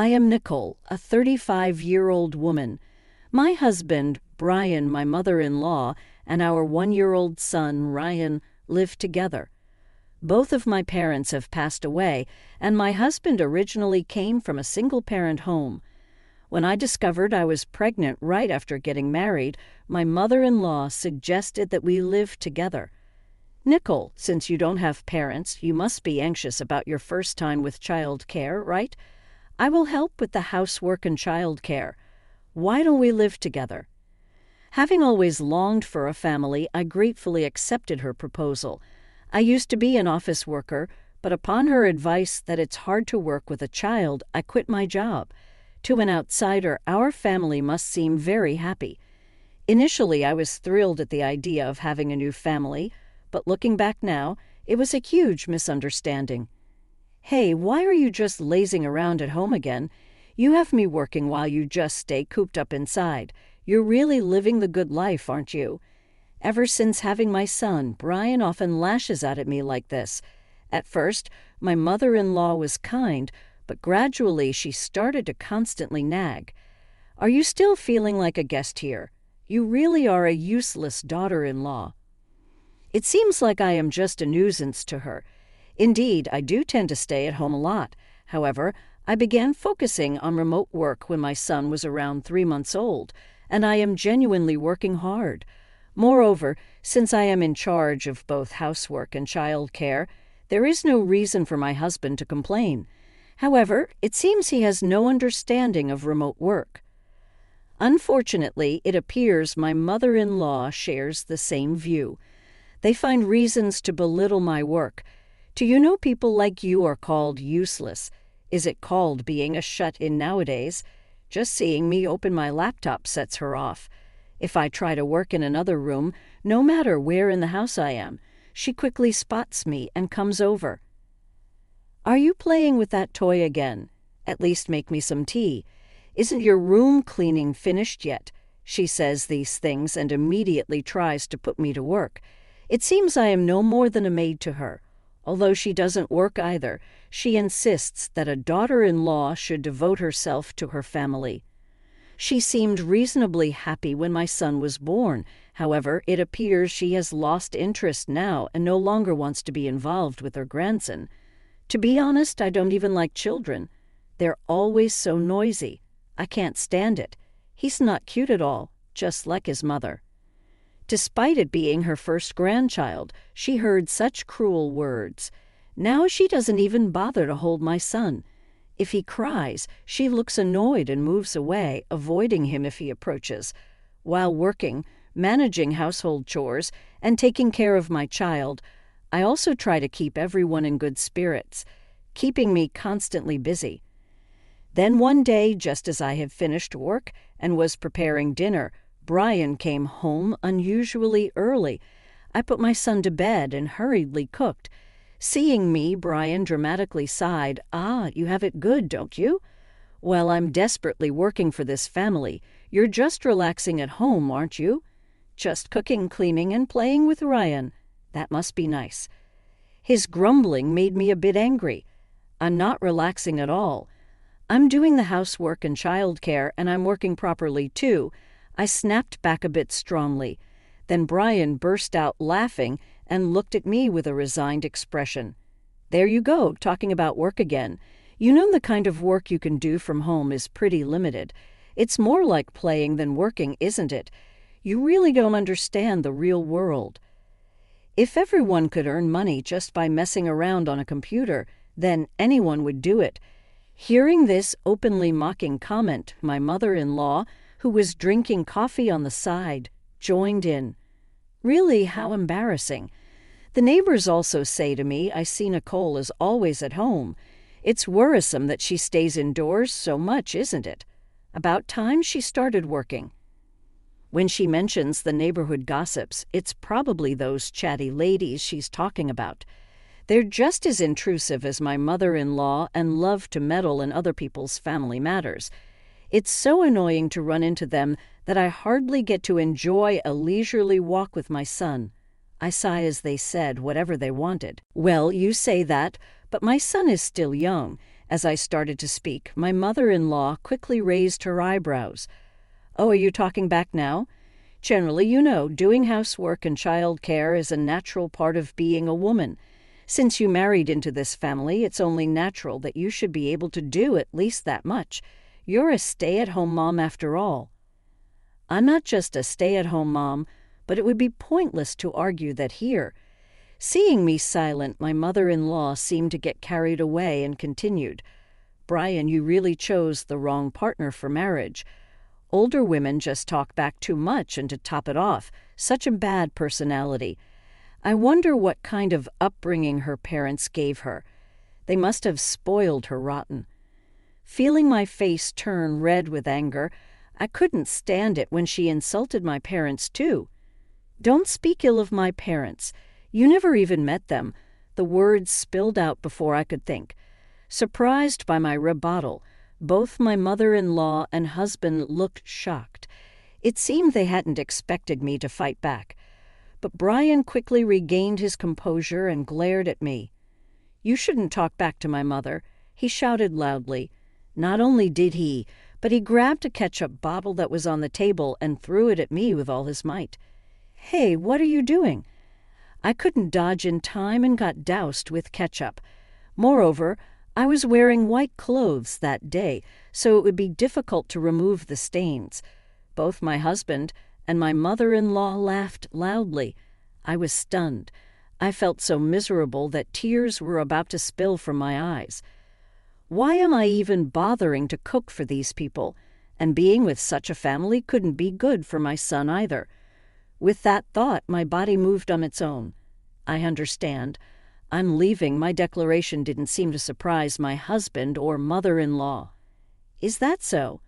I am Nicole, a 35-year-old woman. My husband, Brian, my mother-in-law, and our 1-year-old son, Ryan, live together. Both of my parents have passed away, and my husband originally came from a single-parent home. When I discovered I was pregnant right after getting married, my mother-in-law suggested that we live together. Nicole, since you don't have parents, you must be anxious about your first time with child care, right? I will help with the housework and child care. Why don't we live together? Having always longed for a family, I gratefully accepted her proposal. I used to be an office worker, but upon her advice that it's hard to work with a child, I quit my job. To an outsider, our family must seem very happy. Initially, I was thrilled at the idea of having a new family, but looking back now, it was a huge misunderstanding. Hey, why are you just lazing around at home again? You have me working while you just stay cooped up inside. You're really living the good life, aren't you? Ever since having my son, Brian often lashes out at me like this. At first, my mother-in-law was kind, but gradually she started to constantly nag. Are you still feeling like a guest here? You really are a useless daughter-in-law. It seems like I am just a nuisance to her. Indeed, I do tend to stay at home a lot. However, I began focusing on remote work when my son was around 3 months old, and I am genuinely working hard. Moreover, since I am in charge of both housework and child care, there is no reason for my husband to complain. However, it seems he has no understanding of remote work. Unfortunately, it appears my mother-in-law shares the same view. They find reasons to belittle my work. Do you know people like you are called useless? Is it called being a shut-in nowadays? Just seeing me open my laptop sets her off. If I try to work in another room, no matter where in the house I am, she quickly spots me and comes over. Are you playing with that toy again? At least make me some tea. Isn't your room cleaning finished yet? She says these things and immediately tries to put me to work. It seems I am no more than a maid to her. Although she doesn't work either, she insists that a daughter-in-law should devote herself to her family. She seemed reasonably happy when my son was born. However, it appears she has lost interest now and no longer wants to be involved with her grandson. To be honest, I don't even like children. They're always so noisy. I can't stand it. He's not cute at all, just like his mother. Despite it being her first grandchild, she heard such cruel words. Now she doesn't even bother to hold my son. If he cries, she looks annoyed and moves away, avoiding him if he approaches. While working, managing household chores, and taking care of my child, I also try to keep everyone in good spirits, keeping me constantly busy. Then one day, just as I had finished work and was preparing dinner, Brian came home unusually early. I put my son to bed and hurriedly cooked. Seeing me, Brian dramatically sighed. "Ah, you have it good, don't you? Well, I'm desperately working for this family. You're just relaxing at home, aren't you? Just cooking, cleaning, and playing with Ryan. That must be nice." His grumbling made me a bit angry. I'm not relaxing at all. I'm doing the housework and child care, and I'm working properly too. I snapped back a bit strongly. Then Brian burst out laughing and looked at me with a resigned expression. "There you go, talking about work again. You know the kind of work you can do from home is pretty limited. It's more like playing than working, isn't it? You really don't understand the real world. If everyone could earn money just by messing around on a computer, then anyone would do it." Hearing this openly mocking comment, my mother-in-law, who was drinking coffee on the side, joined in. Really, how embarrassing. The neighbors also say to me I see Nicole is always at home. It's worrisome that she stays indoors so much, isn't it? About time she started working. When she mentions the neighborhood gossips, it's probably those chatty ladies she's talking about. They're just as intrusive as my mother-in-law and love to meddle in other people's family matters. It's so annoying to run into them that I hardly get to enjoy a leisurely walk with my son. I sigh as they said whatever they wanted. Well, you say that, but my son is still young, As I started to speak, my mother-in-law quickly raised her eyebrows. "Oh, are you talking back now? Generally, doing housework and child care is a natural part of being a woman. Since you married into this family, it's only natural that you should be able to do at least that much. You're a stay-at-home mom after all." "I'm not just a stay-at-home mom, but it would be pointless to argue that here." Seeing me silent, my mother-in-law seemed to get carried away and continued. "Brian, you really chose the wrong partner for marriage. Older women just talk back too much, and to top it off, such a bad personality. I wonder what kind of upbringing her parents gave her. They must have spoiled her rotten." Feeling my face turn red with anger, I couldn't stand it when she insulted my parents too. "Don't speak ill of my parents. You never even met them." The words spilled out before I could think. Surprised by my rebuttal, both my mother-in-law and husband looked shocked. It seemed they hadn't expected me to fight back. But Brian quickly regained his composure and glared at me. "You shouldn't talk back to my mother," he shouted loudly. Not only did he, but he grabbed a ketchup bottle that was on the table and threw it at me with all his might. "Hey, what are you doing?" I couldn't dodge in time and got doused with ketchup. Moreover, I was wearing white clothes that day, so it would be difficult to remove the stains. Both my husband and my mother-in-law laughed loudly. I was stunned. I felt so miserable that tears were about to spill from my eyes. Why am I even bothering to cook for these people? And being with such a family couldn't be good for my son either. With that thought, my body moved on its own. I understand. I'm leaving. My declaration didn't seem to surprise my husband or mother-in-law. "Is that so?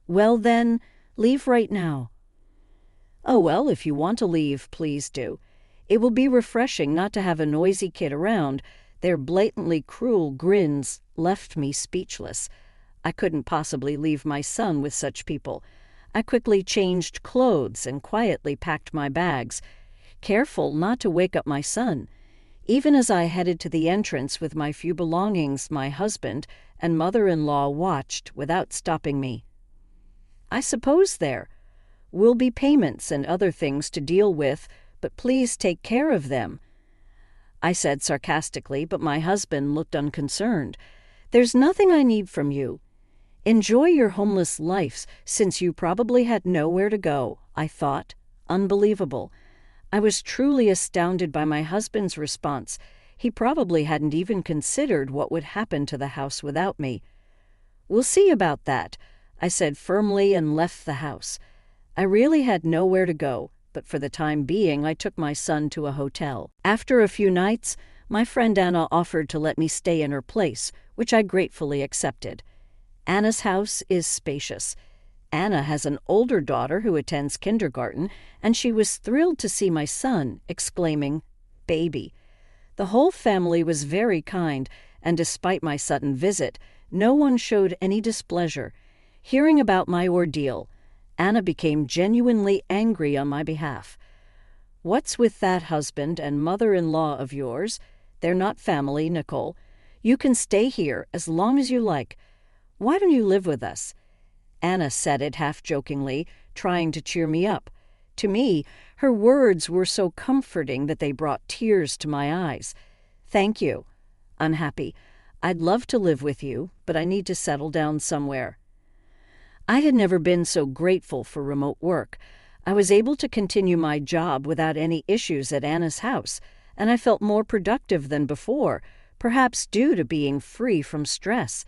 Well then, leave right now." "Oh well, if you want to leave, please do. It will be refreshing not to have a noisy kid around." Their blatantly cruel grins left me speechless. I couldn't possibly leave my son with such people. I quickly changed clothes and quietly packed my bags, careful not to wake up my son. Even as I headed to the entrance with my few belongings, my husband and mother-in-law watched without stopping me. "I suppose there will be payments and other things to deal with, but please take care of them," I said sarcastically, but my husband looked unconcerned. "There's nothing I need from you. Enjoy your homeless lives, since you probably had nowhere to go," I thought. Unbelievable. I was truly astounded by my husband's response. He probably hadn't even considered what would happen to the house without me. "We'll see about that," I said firmly and left the house. I really had nowhere to go, but for the time being I took my son to a hotel. After a few nights, my friend Anna offered to let me stay in her place, which I gratefully accepted. Anna's house is spacious. Anna has an older daughter who attends kindergarten, and she was thrilled to see my son, exclaiming, "Baby." The whole family was very kind, and despite my sudden visit, no one showed any displeasure. Hearing about my ordeal, Anna became genuinely angry on my behalf. "What's with that husband and mother-in-law of yours? They're not family, Nicole. You can stay here as long as you like. Why don't you live with us?" Anna said it half-jokingly, trying to cheer me up. To me, her words were so comforting that they brought tears to my eyes. "Thank you. I'm happy. I'd love to live with you, but I need to settle down somewhere." I had never been so grateful for remote work. I was able to continue my job without any issues at Anna's house, and I felt more productive than before, perhaps due to being free from stress.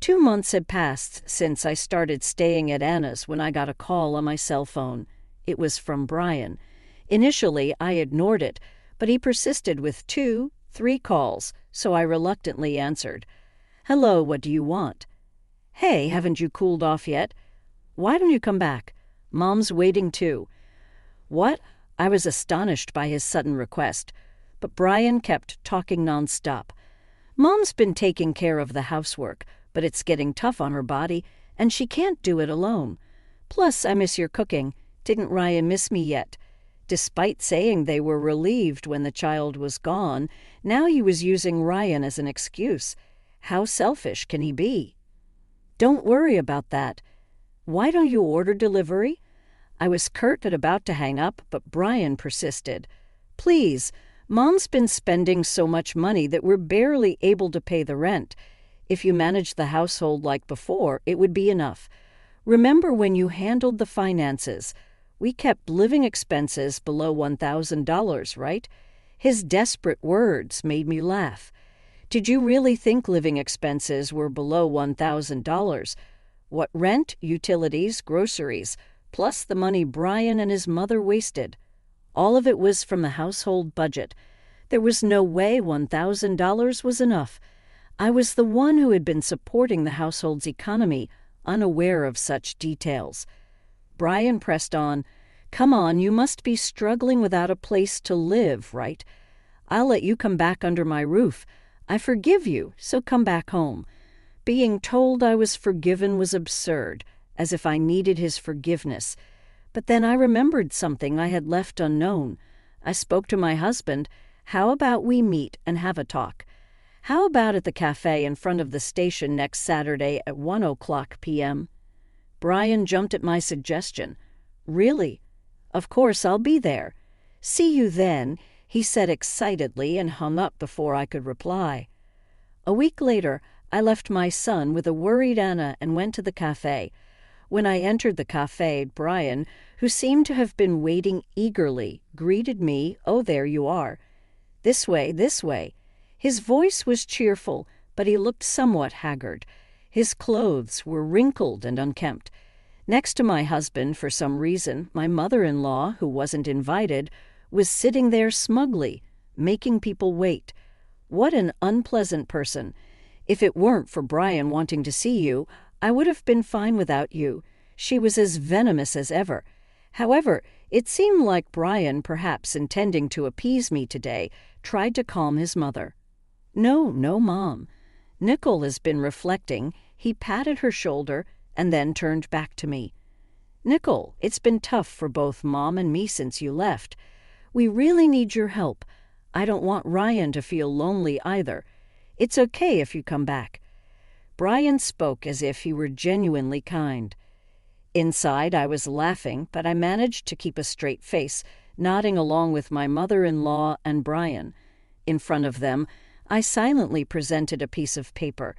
2 months had passed since I started staying at Anna's when I got a call on my cell phone. It was from Brian. Initially, I ignored it, but he persisted with 2, 3 calls, so I reluctantly answered. "Hello, what do you want?" "Hey, haven't you cooled off yet? Why don't you come back? Mom's waiting too." "What?" I was astonished by his sudden request, but Brian kept talking nonstop. "Mom's been taking care of the housework, but it's getting tough on her body, and she can't do it alone. Plus, I miss your cooking. Didn't Ryan miss me yet?" Despite saying they were relieved when the child was gone, now he was using Ryan as an excuse. How selfish can he be? Don't worry about that. Why don't you order delivery? I was curt and about to hang up, but Brian persisted. Please, Mom's been spending so much money that we're barely able to pay the rent. If you managed the household like before, it would be enough. Remember when you handled the finances? We kept living expenses below $1,000, right? His desperate words made me laugh. Did you really think living expenses were below $1,000? What rent, utilities, groceries, plus the money Brian and his mother wasted. All of it was from the household budget. There was no way $1,000 was enough. I was the one who had been supporting the household's economy, unaware of such details. Brian pressed on. Come on, you must be struggling without a place to live, right? I'll let you come back under my roof. I forgive you, so come back home. Being told I was forgiven was absurd, as if I needed his forgiveness. But then I remembered something I had left unknown. I spoke to my husband. How about we meet and have a talk? How about at the cafe in front of the station next Saturday at 1:00 p.m.? Brian jumped at my suggestion. Really? Of course I'll be there. See you then, he said excitedly and hung up before I could reply. A week later, I left my son with a worried Anna and went to the cafe. When I entered the cafe, Brian, who seemed to have been waiting eagerly, greeted me. Oh, there you are. This way, this way. His voice was cheerful, but he looked somewhat haggard. His clothes were wrinkled and unkempt. Next to my husband, for some reason, my mother-in-law, who wasn't invited, was sitting there smugly, making people wait. What an unpleasant person. If it weren't for Brian wanting to see you, I would have been fine without you. She was as venomous as ever. However, it seemed like Brian, perhaps intending to appease me today, tried to calm his mother. No, Mom. Nickel has been reflecting. He patted her shoulder and then turned back to me. Nickel, it's been tough for both Mom and me since you left. We really need your help. I don't want Ryan to feel lonely either. It's okay if you come back. Brian spoke as if he were genuinely kind. Inside, I was laughing, but I managed to keep a straight face, nodding along with my mother-in-law and Brian. In front of them, I silently presented a piece of paper.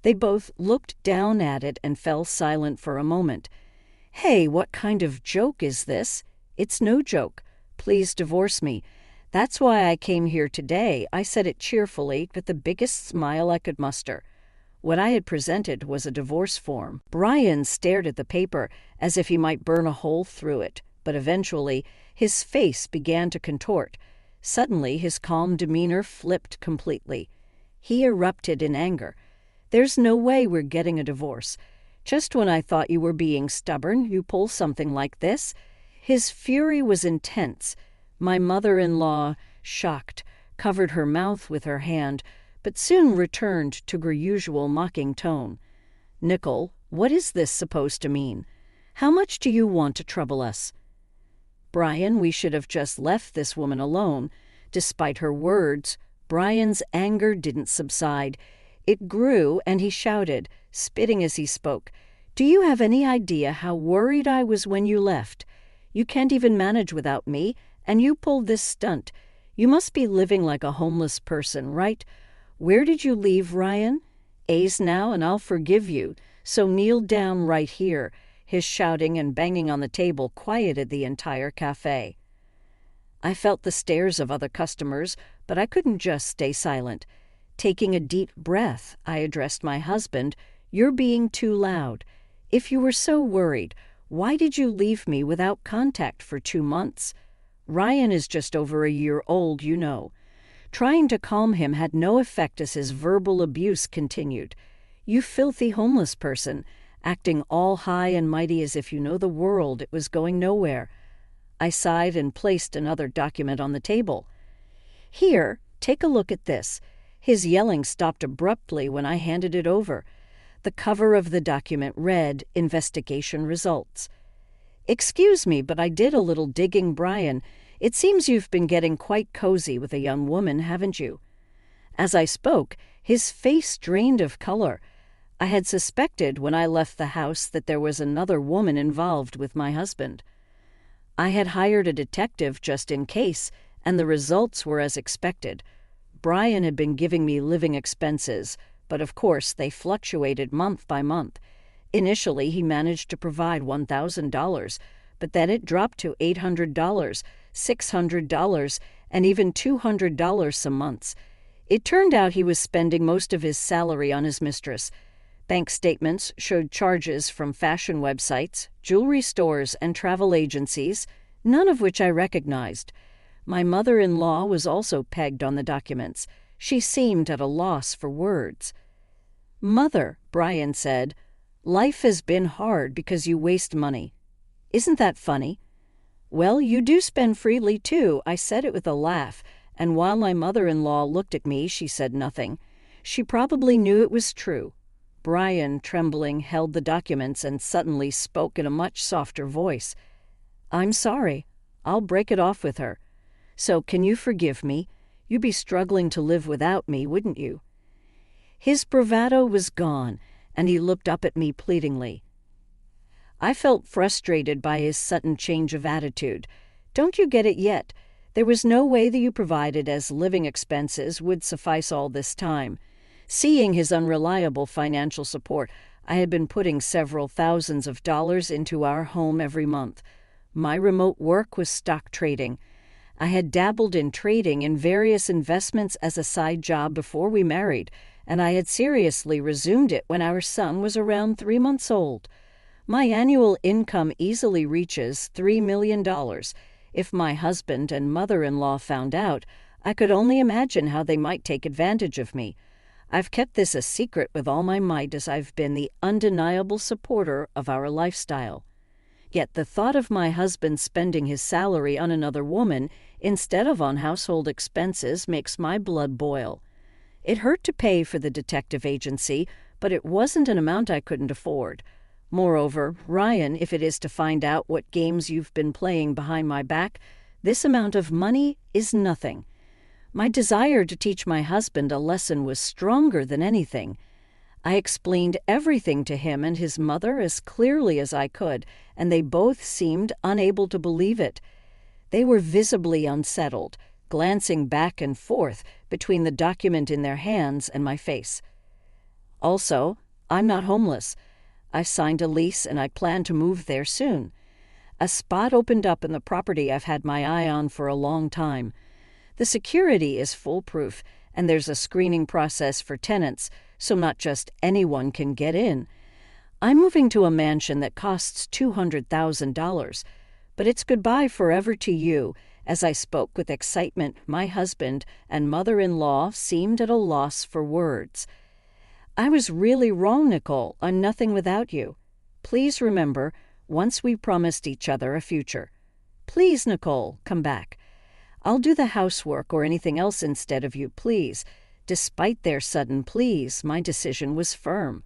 They both looked down at it and fell silent for a moment. Hey, what kind of joke is this? It's no joke. Please divorce me. That's why I came here today. I said it cheerfully, with the biggest smile I could muster. What I had presented was a divorce form. Brian stared at the paper as if he might burn a hole through it, but eventually his face began to contort. Suddenly his calm demeanor flipped completely. He erupted in anger. There's no way we're getting a divorce. Just when I thought you were being stubborn, you pull something like this. His fury was intense. My mother-in-law, shocked, covered her mouth with her hand, but soon returned to her usual mocking tone. Nickel, what is this supposed to mean? How much do you want to trouble us? Brian, we should have just left this woman alone. Despite her words, Brian's anger didn't subside. It grew, and he shouted, spitting as he spoke, Do you have any idea how worried I was when you left? You can't even manage without me, and you pulled this stunt. You must be living like a homeless person, right? Where did you leave Ryan? A's now, and I'll forgive you, so kneel down right here. His shouting and banging on the table quieted the entire cafe. I felt the stares of other customers, but I couldn't just stay silent. Taking a deep breath, I addressed my husband. You're being too loud. If you were so worried, why did you leave me without contact for 2 months? Ryan is just over a year old, you know. Trying to calm him had no effect as his verbal abuse continued. You filthy homeless person, acting all high and mighty as if you know the world. It was going nowhere. I sighed and placed another document on the table. Here, take a look at this. His yelling stopped abruptly when I handed it over. The cover of the document read, Investigation Results. Excuse me, but I did a little digging, Brian. It seems you've been getting quite cozy with a young woman, haven't you? As I spoke, his face drained of color. I had suspected when I left the house that there was another woman involved with my husband. I had hired a detective just in case, and the results were as expected. Brian had been giving me living expenses, but of course they fluctuated month by month. Initially, he managed to provide $1,000, but then it dropped to $800, $600, and even $200 some months. It turned out he was spending most of his salary on his mistress. Bank statements showed charges from fashion websites, jewelry stores, and travel agencies, none of which I recognized. My mother-in-law was also pegged on the documents. She seemed at a loss for words. "Mother," Brian said, "life has been hard because you waste money. Isn't that funny?" "Well, you do spend freely, too." I said it with a laugh, and while my mother-in-law looked at me, she said nothing. She probably knew it was true. Brian, trembling, held the documents and suddenly spoke in a much softer voice. "I'm sorry. I'll break it off with her. So can you forgive me? You'd be struggling to live without me, wouldn't you?" His bravado was gone, and he looked up at me pleadingly. I felt frustrated by his sudden change of attitude. "Don't you get it yet? There was no way that you provided as living expenses would suffice all this time." Seeing his unreliable financial support, I had been putting several thousands of dollars into our home every month. My remote work was stock trading. I had dabbled in trading in various investments as a side job before we married, and I had seriously resumed it when our son was around 3 months old. My annual income easily reaches $3 million. If my husband and mother-in-law found out, I could only imagine how they might take advantage of me. I've kept this a secret with all my might as I've been the undeniable supporter of our lifestyle. Yet the thought of my husband spending his salary on another woman instead of on household expenses makes my blood boil. It hurt to pay for the detective agency, but it wasn't an amount I couldn't afford. Moreover, Ryan, if it is to find out what games you've been playing behind my back, this amount of money is nothing. My desire to teach my husband a lesson was stronger than anything. I explained everything to him and his mother as clearly as I could, and they both seemed unable to believe it. They were visibly unsettled, glancing back and forth between the document in their hands and my face. Also, I'm not homeless. I signed a lease and I plan to move there soon. A spot opened up in the property I've had my eye on for a long time. The security is foolproof, and there's a screening process for tenants, so not just anyone can get in. I'm moving to a mansion that costs $200,000, but it's goodbye forever to you. As I spoke with excitement, my husband and mother-in-law seemed at a loss for words. "I was really wrong, Nicole. I'm nothing without you. Please remember, once we promised each other a future. Please, Nicole, come back. I'll do the housework or anything else instead of you, please." Despite their sudden pleas, my decision was firm.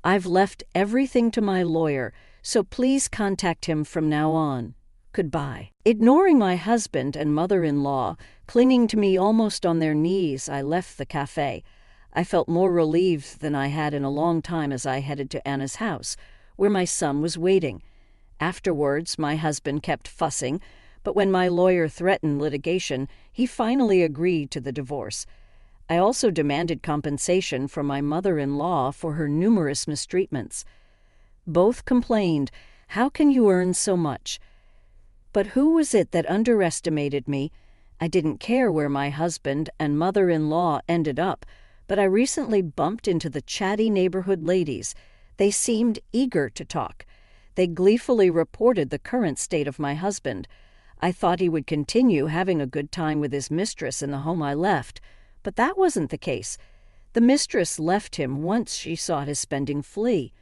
"I've left everything to my lawyer, so please contact him from now on. Goodbye." Ignoring my husband and mother-in-law, clinging to me almost on their knees, I left the cafe. I felt more relieved than I had in a long time as I headed to Anna's house, where my son was waiting. Afterwards, my husband kept fussing, but when my lawyer threatened litigation, he finally agreed to the divorce. I also demanded compensation from my mother-in-law for her numerous mistreatments. Both complained, "How can you earn so much?" But who was it that underestimated me? I didn't care where my husband and mother-in-law ended up, but I recently bumped into the chatty neighborhood ladies. They seemed eager to talk. They gleefully reported the current state of my husband. I thought he would continue having a good time with his mistress in the home I left, but that wasn't the case. The mistress left him once she saw his spending flee.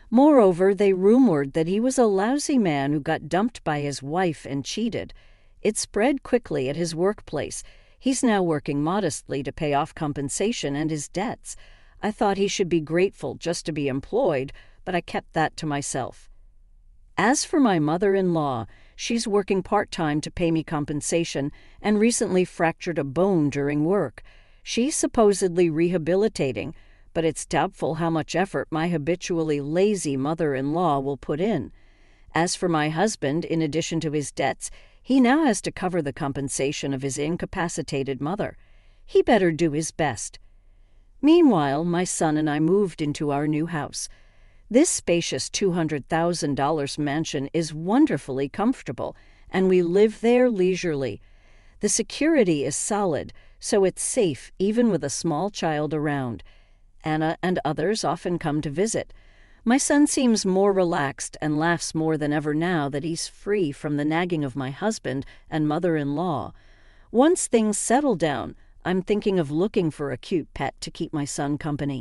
Moreover, they rumored that he was a lousy man who got dumped by his wife and cheated. It spread quickly at his workplace. He's now working modestly to pay off compensation and his debts. I thought he should be grateful just to be employed, but I kept that to myself. As for my mother-in-law, she's working part-time to pay me compensation and recently fractured a bone during work. She's supposedly rehabilitating, but it's doubtful how much effort my habitually lazy mother-in-law will put in. As for my husband, in addition to his debts, he now has to cover the compensation of his incapacitated mother. He better do his best. Meanwhile, my son and I moved into our new house. This spacious $200,000 mansion is wonderfully comfortable, and we live there leisurely. The security is solid, so it's safe even with a small child around. Anna and others often come to visit. My son seems more relaxed and laughs more than ever now that he's free from the nagging of my husband and mother-in-law. Once things settle down, I'm thinking of looking for a cute pet to keep my son company.